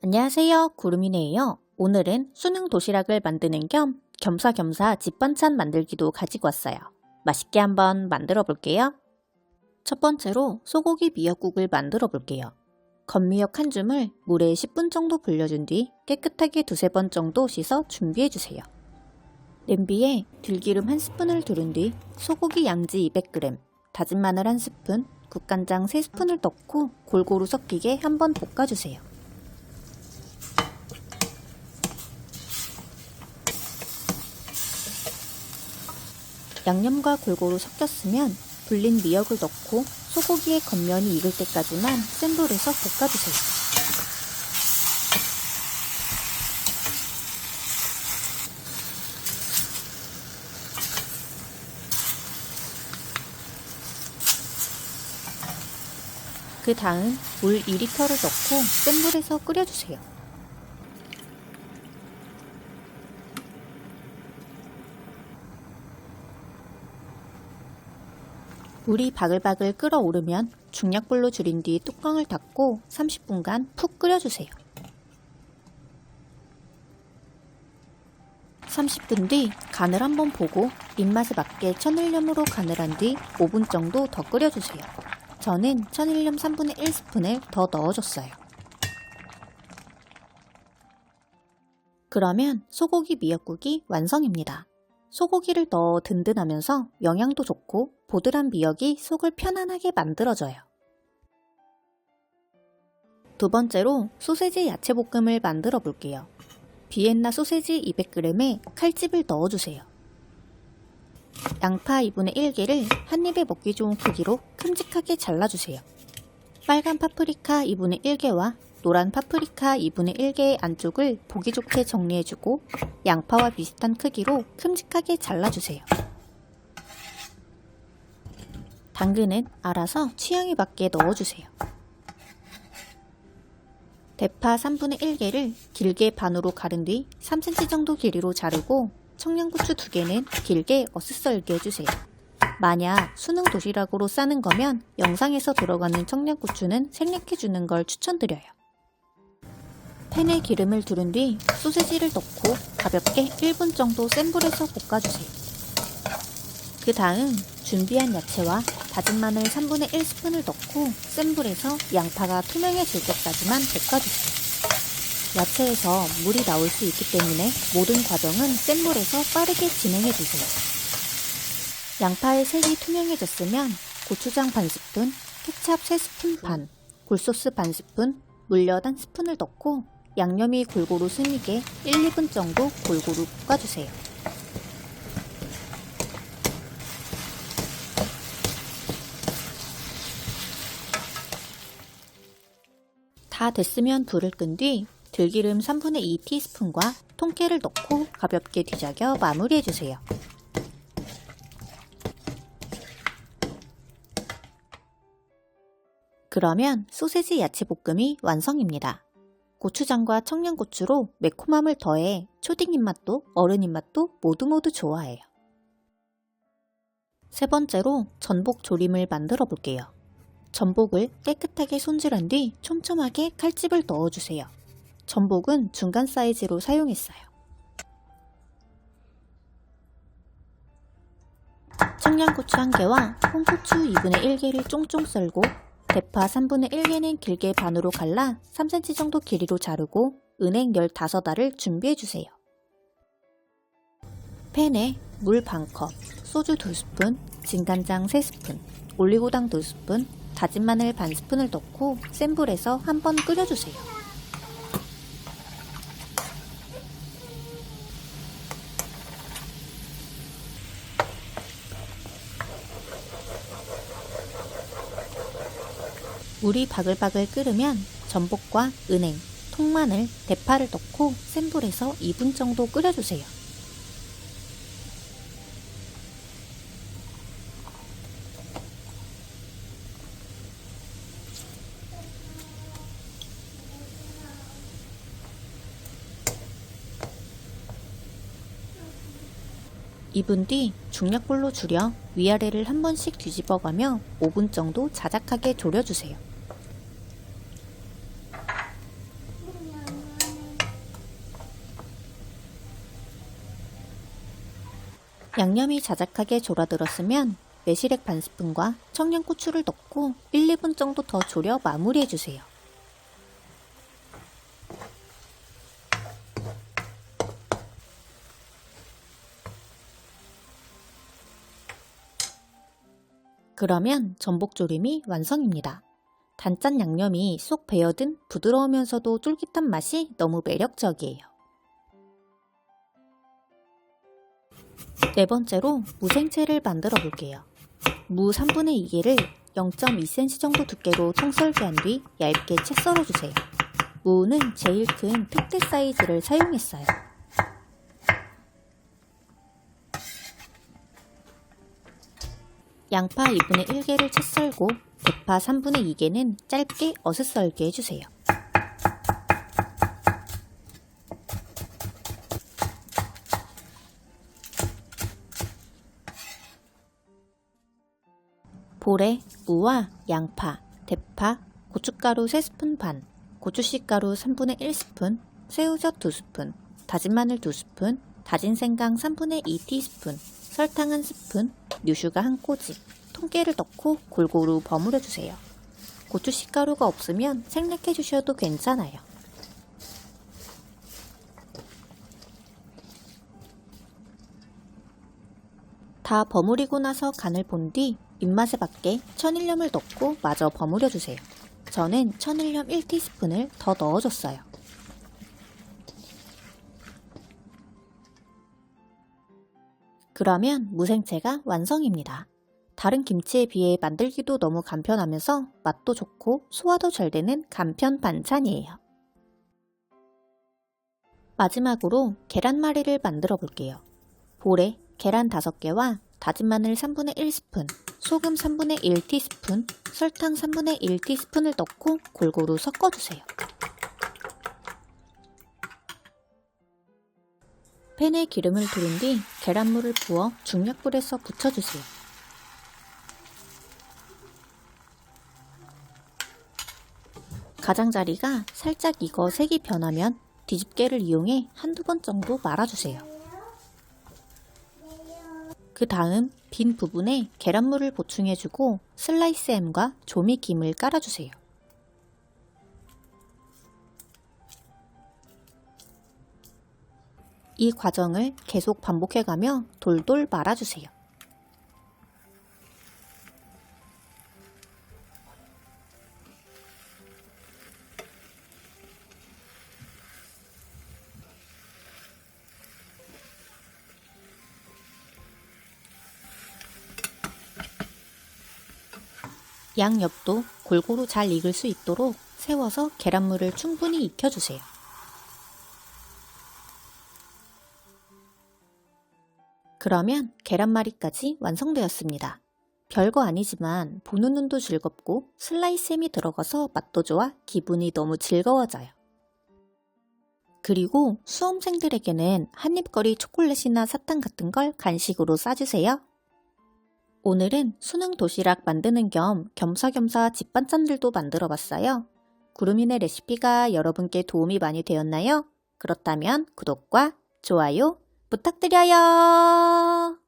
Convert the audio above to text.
안녕하세요, 구름이네요. 오늘은 수능 도시락을 만드는 겸 겸사겸사 집 반찬 만들기도 가지고 왔어요. 맛있게 한번 만들어 볼게요. 첫 번째로 소고기 미역국을 만들어 볼게요. 겉미역 한 줌을 물에 10분 정도 불려준 뒤 깨끗하게 두세 번 정도 씻어 준비해 주세요. 냄비에 들기름 한 스푼을 두른 뒤 소고기 양지 200g, 다진 마늘 한 스푼, 국간장 3스푼을 넣고 골고루 섞이게 한번 볶아주세요. 양념과 골고루 섞였으면 불린 미역을 넣고 소고기의 겉면이 익을 때까지만 센 불에서 볶아주세요. 그 다음 물 2리터를 넣고 센 불에서 끓여주세요. 물이 바글바글 끓어오르면 중약불로 줄인 뒤 뚜껑을 닫고 30분간 푹 끓여주세요. 30분 뒤 간을 한번 보고 입맛에 맞게 천일염으로 간을 한 뒤 5분 정도 더 끓여주세요. 저는 천일염 3분의 1스푼을 더 넣어줬어요. 그러면 소고기 미역국이 완성입니다. 소고기를 넣어 든든하면서 영양도 좋고 보드란 미역이 속을 편안하게 만들어줘요. 두 번째로 소세지 야채볶음을 만들어 볼게요. 비엔나 소세지 200g에 칼집을 넣어주세요. 양파 2분의 1개를 한 입에 먹기 좋은 크기로 큼직하게 잘라주세요. 빨간 파프리카 2분의 1개와 노란 파프리카 2분의 1개의 안쪽을 보기 좋게 정리해주고 양파와 비슷한 크기로 큼직하게 잘라주세요. 당근은 알아서 취향에 맞게 넣어주세요. 대파 3분의 1개를 길게 반으로 가른 뒤 3cm 정도 길이로 자르고 청양고추 2개는 길게 어슷썰게 해주세요. 만약 수능 도시락으로 싸는 거면 영상에서 들어가는 청양고추는 생략해주는 걸 추천드려요. 팬에 기름을 두른 뒤 소세지를 넣고 가볍게 1분 정도 센 불에서 볶아주세요. 그 다음 준비한 야채와 다진 마늘 3분의 1스푼을 넣고 센 불에서 양파가 투명해질 때까지만 볶아주세요. 야채에서 물이 나올 수 있기 때문에 모든 과정은 센 불에서 빠르게 진행해주세요. 양파의 색이 투명해졌으면 고추장 반 스푼, 케찹 3스푼 반, 굴소스 반 스푼, 물엿 1스푼을 넣고 양념이 골고루 스미게 1, 2분 정도 골고루 볶아주세요. 다 됐으면 불을 끈 뒤 들기름 3분의 2티스푼과 통깨를 넣고 가볍게 뒤적여 마무리해주세요. 그러면 소세지 야채볶음이 완성입니다. 고추장과 청양고추로 매콤함을 더해 초딩 입맛도 어른 입맛도 모두 좋아해요. 세 번째로 전복 조림을 만들어 볼게요. 전복을 깨끗하게 손질한 뒤 촘촘하게 칼집을 넣어주세요. 전복은 중간 사이즈로 사용했어요. 청양고추 1개와 홍고추 2분의 1개를 쫑쫑 썰고 대파 3분의 1개는 길게 반으로 갈라 3cm 정도 길이로 자르고 은행 15알을 준비해주세요. 팬에 물 반컵, 소주 2스푼, 진간장 3스푼, 올리고당 2스푼, 다진 마늘 반 스푼을 넣고 센 불에서 한번 끓여주세요. 물이 바글바글 끓으면 전복과 은행, 통마늘, 대파를 넣고 센 불에서 2분 정도 끓여주세요. (2분) 뒤 중약불로 줄여 위아래를 한 번씩 뒤집어가며 5분 정도 자작하게 졸여주세요. 양념이 자작하게 졸아들었으면 매실액 반 스푼과 청양고추를 넣고 1, 2분 정도 더 졸여 마무리해주세요. 그러면 전복조림이 완성입니다. 단짠 양념이 쏙 배어든 부드러우면서도 쫄깃한 맛이 너무 매력적이에요. 네 번째로 무생채를 만들어 볼게요. 무 3분의 2개를 0.2cm 정도 두께로 통썰기한 뒤 얇게 채 썰어주세요. 무는 제일 큰 특대 사이즈를 사용했어요. 양파 2분의 1개를 채 썰고 대파 3분의 2개는 짧게 어슷썰게 해주세요. 볼에 무와 양파, 대파, 고춧가루 3스푼 반, 고추씨가루 3분의 1스푼, 새우젓 2스푼, 다진 마늘 2스푼, 다진 생강 3분의 2티스푼, 설탕 1스푼, 뉴슈가 1꼬지, 통깨를 넣고 골고루 버무려주세요. 고추씨가루가 없으면 생략해주셔도 괜찮아요. 다 버무리고 나서 간을 본 뒤 입맛에 맞게 천일염을 넣고 마저 버무려주세요. 저는 천일염 1티스푼을 더 넣어줬어요. 그러면 무생채가 완성입니다. 다른 김치에 비해 만들기도 너무 간편하면서 맛도 좋고 소화도 잘 되는 간편 반찬이에요. 마지막으로 계란말이를 만들어 볼게요. 볼에 계란 5개와 다진 마늘 3분의 1스푼, 소금 3분의 1티스푼, 설탕 3분의 1티스푼을 넣고 골고루 섞어주세요. 팬에 기름을 두른 뒤 계란물을 부어 중약불에서 부쳐주세요. 가장자리가 살짝 익어 색이 변하면 뒤집개를 이용해 한두 번 정도 말아주세요. 그 다음 빈 부분에 계란물을 보충해주고 슬라이스 햄과 조미김을 깔아주세요. 이 과정을 계속 반복해가며 돌돌 말아주세요. 양옆도 골고루 잘 익을 수 있도록 세워서 계란물을 충분히 익혀주세요. 그러면 계란말이까지 완성되었습니다. 별거 아니지만 보는 눈도 즐겁고 슬라이스 햄이 들어가서 맛도 좋아 기분이 너무 즐거워져요. 그리고 수험생들에게는 한입거리 초콜릿이나 사탕 같은 걸 간식으로 싸주세요. 오늘은 수능 도시락 만드는 겸 겸사겸사 집 반찬들도 만들어 봤어요. 구름이네 레시피가 여러분께 도움이 많이 되었나요? 그렇다면 구독과 좋아요 부탁드려요.